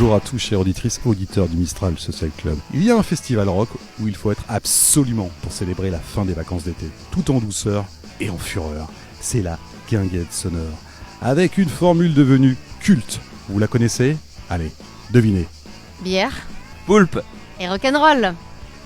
Bonjour à tous, chers auditrices, auditeurs du Mistral Social Club. Il y a un festival rock où il faut être absolument pour célébrer la fin des vacances d'été, tout en douceur et en fureur. C'est la guinguette sonore, avec une formule devenue culte. Vous la connaissez ? Allez, devinez. Bière Poulpe et rock'n'roll.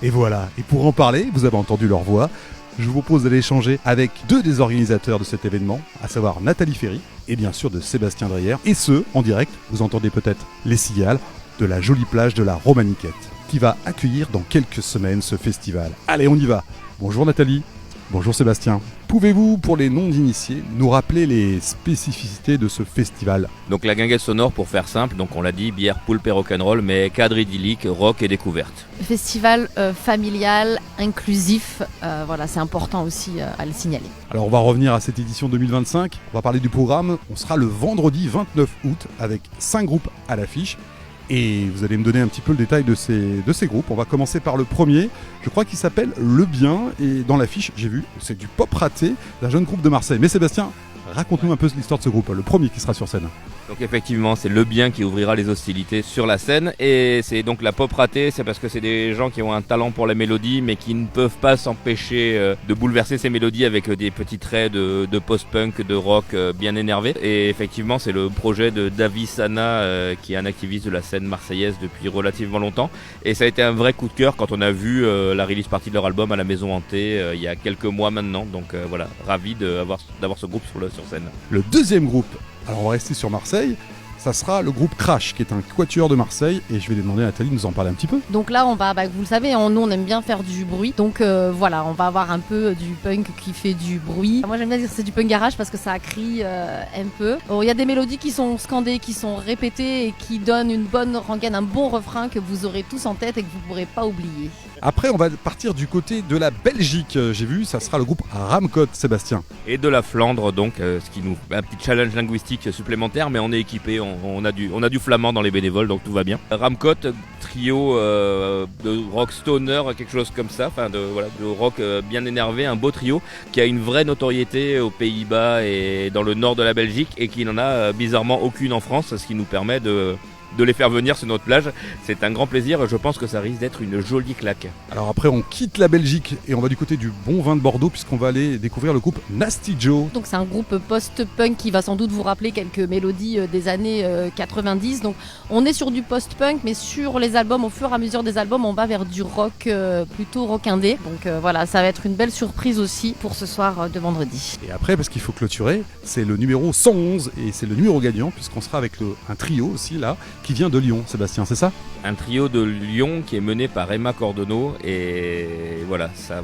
Et voilà, et pour en parler, vous avez entendu leur voix, je vous propose d'aller échanger avec deux des organisateurs de cet événement, à savoir Nathalie Ferry et bien sûr de Sébastien Dreyer, et ce, en direct, vous entendez peut-être les cigales de la jolie plage de la Romaniquette, qui va accueillir dans quelques semaines ce festival. Allez, on y va. Bonjour Nathalie. Bonjour Sébastien. Pouvez-vous, pour les non-initiés, nous rappeler les spécificités de ce festival ? Donc la guinguette sonore, pour faire simple, donc on l'a dit, bière, poulpe et rock'n'roll, mais cadre idyllique, rock et découverte. Festival familial, inclusif, voilà, c'est important aussi à le signaler. Alors on va revenir à cette édition 2025, on va parler du programme. On sera le vendredi 29 août avec 5 groupes à l'affiche. Et vous allez me donner un petit peu le détail de ces groupes. On va commencer par le premier, je crois qu'il s'appelle Le Bien. Et dans l'affiche, j'ai vu, c'est du pop raté d'un jeune groupe de Marseille. Mais Sébastien, raconte-nous un peu l'histoire de ce groupe, le premier qui sera sur scène. Donc effectivement, c'est Le Bien qui ouvrira les hostilités sur la scène. Et c'est donc la pop ratée, c'est parce que c'est des gens qui ont un talent pour la mélodie, mais qui ne peuvent pas s'empêcher de bouleverser ces mélodies avec des petits traits de post-punk, de rock bien énervés. Et effectivement, c'est le projet de David Sana, qui est un activiste de la scène marseillaise depuis relativement longtemps. Et ça a été un vrai coup de cœur quand on a vu la release party de leur album à la Maison Hantée il y a quelques mois maintenant. Donc voilà, ravi d'avoir ce groupe sur scène. Le deuxième groupe, alors on va rester sur Marseille, ça sera le groupe Crash, qui est un quatuor de Marseille, et je vais demander à Nathalie de nous en parler un petit peu. Donc là, on va, vous le savez, nous on aime bien faire du bruit, donc voilà, on va avoir un peu du punk qui fait du bruit. Moi j'aime bien dire que c'est du punk garage parce que ça crie un peu. Il y a des mélodies qui sont scandées, qui sont répétées et qui donnent une bonne rengaine, un bon refrain que vous aurez tous en tête et que vous ne pourrez pas oublier. Après, on va partir du côté de la Belgique. J'ai vu, ça sera le groupe Ramcot, Sébastien. Et de la Flandre, donc, ce qui nous un petit challenge linguistique supplémentaire, mais on est équipé, on a du flamand dans les bénévoles, donc tout va bien. Ramcot, trio de rock stoner, quelque chose comme ça, de rock bien énervé, un beau trio qui a une vraie notoriété aux Pays-Bas et dans le nord de la Belgique et qui n'en a bizarrement aucune en France, ce qui nous permet de les faire venir sur notre plage. C'est un grand plaisir, je pense que ça risque d'être une jolie claque. Alors après, on quitte la Belgique et on va du côté du bon vin de Bordeaux, puisqu'on va aller découvrir le groupe Nasty Joe. Donc c'est un groupe post-punk qui va sans doute vous rappeler quelques mélodies des années 90. Donc on est sur du post-punk, mais sur les albums, au fur et à mesure des albums, on va vers du rock, plutôt rock indé. Donc voilà, ça va être une belle surprise aussi pour ce soir de vendredi. Et après, parce qu'il faut clôturer, c'est le numéro 111 et c'est le numéro gagnant, puisqu'on sera avec un trio aussi là, qui vient de Lyon, Sébastien, c'est ça ? Un trio de Lyon qui est mené par Emma Cordonneau et voilà, ça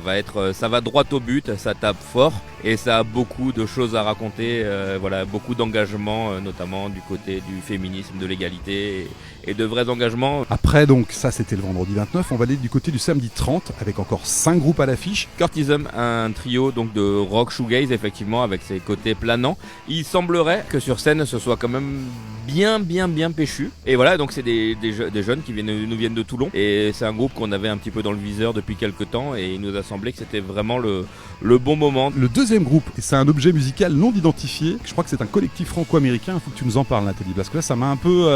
va droit au but, ça tape fort et ça a beaucoup de choses à raconter, beaucoup d'engagement, notamment du côté du féminisme, de l'égalité et de vrais engagements. Après donc, ça c'était le vendredi 29, on va aller du côté du samedi 30 avec encore 5 groupes à l'affiche. Curtism, un trio donc de rock shoegaze effectivement avec ses côtés planants. Il semblerait que sur scène ce soit quand même bien péchu. Et voilà, donc c'est des jeunes qui nous viennent de Toulon. Et c'est un groupe qu'on avait un petit peu dans le viseur depuis quelques temps et il nous a semblé que c'était vraiment le bon moment. Le deuxième groupe, c'est un objet musical non identifié. Je crois que c'est un collectif franco-américain. Il faut que tu nous en parles, Nathalie, parce que là ça m'a un peu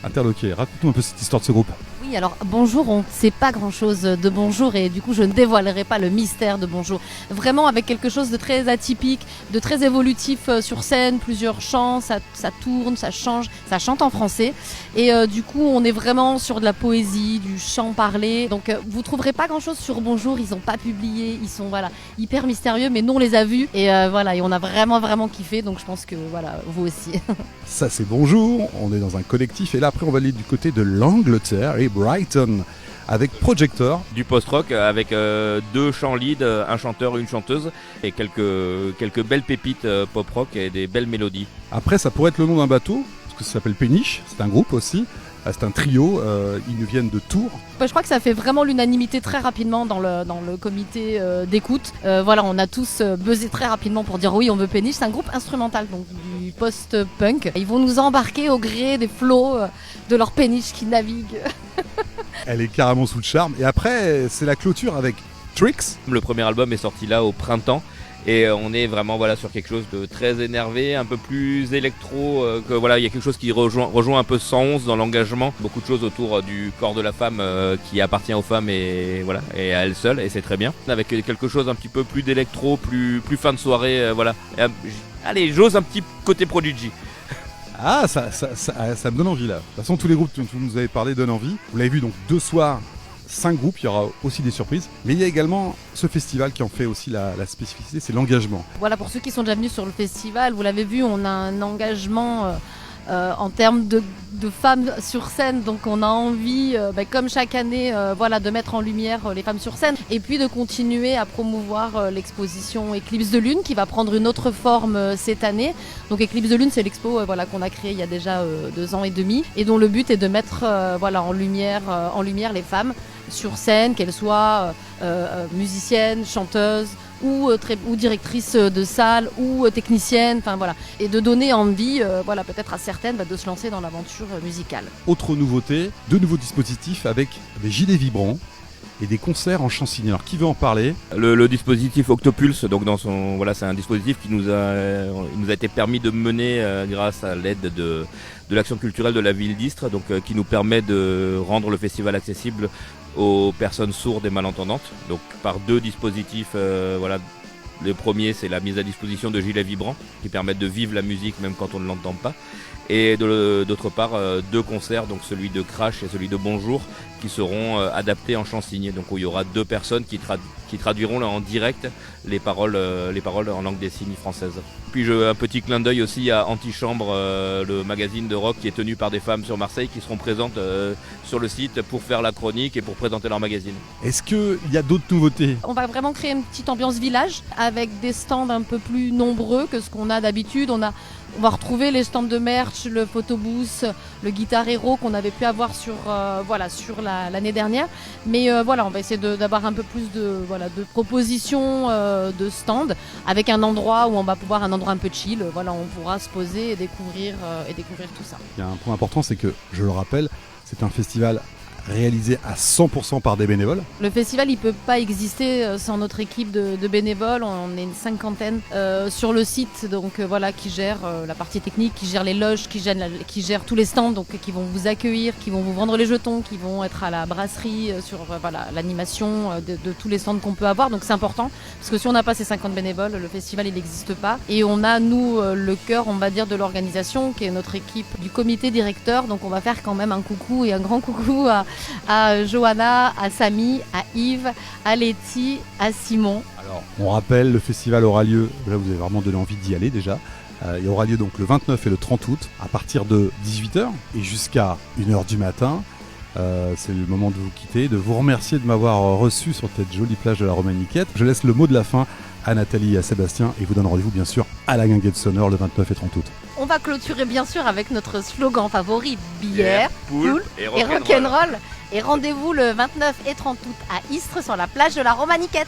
interloqué. Raconte-nous un peu cette histoire de ce groupe. Oui, alors Bonjour, on ne sait pas grand-chose de Bonjour et du coup je ne dévoilerai pas le mystère de Bonjour. Vraiment avec quelque chose de très atypique, de très évolutif sur scène, plusieurs chants, ça tourne, ça change, ça chante en français et du coup on est vraiment sur de la poésie, du chant parlé. Donc vous trouverez pas grand-chose sur Bonjour, ils n'ont pas publié, ils sont hyper mystérieux, mais nous on les a vus et et on a vraiment kiffé, donc je pense que vous aussi. Ça c'est Bonjour, on est dans un collectif et là après on va aller du côté de l'Angleterre et Brighton avec Projector. Du post-rock avec 2 chants lead, un chanteur et une chanteuse et quelques belles pépites pop-rock et des belles mélodies. Après ça pourrait être le nom d'un bateau, parce que ça s'appelle Péniche, c'est un groupe aussi. C'est un trio, ils nous viennent de Tours. Je crois que ça fait vraiment l'unanimité très rapidement dans le comité d'écoute. On a tous buzzé très rapidement pour dire oui, on veut Péniche. C'est un groupe instrumental, donc du post-punk. Ils vont nous embarquer au gré des flots de leur péniche qui navigue. Elle est carrément sous le charme. Et après, c'est la clôture avec Tricks. Le premier album est sorti là au printemps. Et on est vraiment sur quelque chose de très énervé, un peu plus électro, que il y a quelque chose qui rejoint un peu 111 dans l'engagement, beaucoup de choses autour du corps de la femme qui appartient aux femmes et et à elle seule, et c'est très bien. Avec quelque chose un petit peu plus d'électro, plus fin de soirée, allez, j'ose un petit côté Prodigy. Ah, ça me donne envie là. De toute façon, tous les groupes dont vous nous avez parlé donnent envie. Vous l'avez vu, donc 2 soirs, 5 groupes, il y aura aussi des surprises. Mais il y a également ce festival qui en fait aussi la spécificité, c'est l'engagement. Voilà, pour ceux qui sont déjà venus sur le festival, vous l'avez vu, on a un engagement en termes de femmes sur scène, donc on a envie, comme chaque année, de mettre en lumière les femmes sur scène, et puis de continuer à promouvoir l'exposition Éclipse de Lune, qui va prendre une autre forme cette année. Donc Éclipse de Lune, c'est l'expo qu'on a créée il y a déjà 2 ans et demi, et dont le but est de mettre en lumière les femmes sur scène, qu'elles soient musiciennes, chanteuses, ou directrice de salle ou technicienne, et de donner envie peut-être à certaines de se lancer dans l'aventure musicale. Autre nouveauté, 2 nouveaux dispositifs avec des gilets vibrants et des concerts en Chansigny. Alors qui veut en parler ? Le dispositif Octopulse, donc c'est un dispositif qui nous a été permis de mener grâce à l'aide de l'action culturelle de la ville d'Istres, qui nous permet de rendre le festival accessible aux personnes sourdes et malentendantes, donc par 2 dispositifs. Le premier, c'est la mise à disposition de gilets vibrants qui permettent de vivre la musique même quand on ne l'entend pas, et d'autre part 2 concerts, donc celui de Crash et celui de Bonjour, qui seront adaptés en Chansigny, donc où il y aura 2 personnes qui traduiront en direct les paroles en langue des signes française. Puis un petit clin d'œil aussi à Antichambre, le magazine de rock qui est tenu par des femmes sur Marseille, qui seront présentes sur le site pour faire la chronique et pour présenter leur magazine. Est-ce qu'il y a d'autres nouveautés ? On va vraiment créer une petite ambiance village avec des stands un peu plus nombreux que ce qu'on a d'habitude. On va retrouver les stands de merch, le photobooth, le Guitar Hero qu'on avait pu avoir sur l'année dernière. Mais on va essayer d'avoir un peu plus de propositions de stands, avec un endroit où on va pouvoir, un endroit un peu chill, on pourra se poser et découvrir tout ça. Il y a un point important, c'est que, je le rappelle, c'est un festival réalisé à 100% par des bénévoles. Le festival, il peut pas exister sans notre équipe de bénévoles. On est une 50aine sur le site, qui gère la partie technique, qui gère les loges, qui gère tous les stands, qui vont vous accueillir, qui vont vous vendre les jetons, qui vont être à la brasserie sur l'animation de tous les stands qu'on peut avoir. Donc c'est important, parce que si on n'a pas ces 50 bénévoles, le festival il n'existe pas. Et on a nous le cœur, on va dire, de l'organisation, qui est notre équipe du comité directeur. Donc on va faire quand même un coucou et un grand coucou à Johanna, à Samy, à Yves, à Letty, à Simon. Alors, on rappelle, le festival aura lieu, là vous avez vraiment donné envie d'y aller déjà, il aura lieu donc le 29 et le 30 août à partir de 18h et jusqu'à 1h du matin. C'est le moment de vous quitter, de vous remercier de m'avoir reçu sur cette jolie plage de la Romaniquette. Je laisse le mot de la fin à Nathalie et à Sébastien et vous donne rendez-vous bien sûr à la Guinguette Sonore le 29 et 30 août. On va clôturer bien sûr avec notre slogan favori, bière, poule et rock'n'roll. Et rendez-vous le 29 et 30 août à Istres sur la plage de la Romaniquette.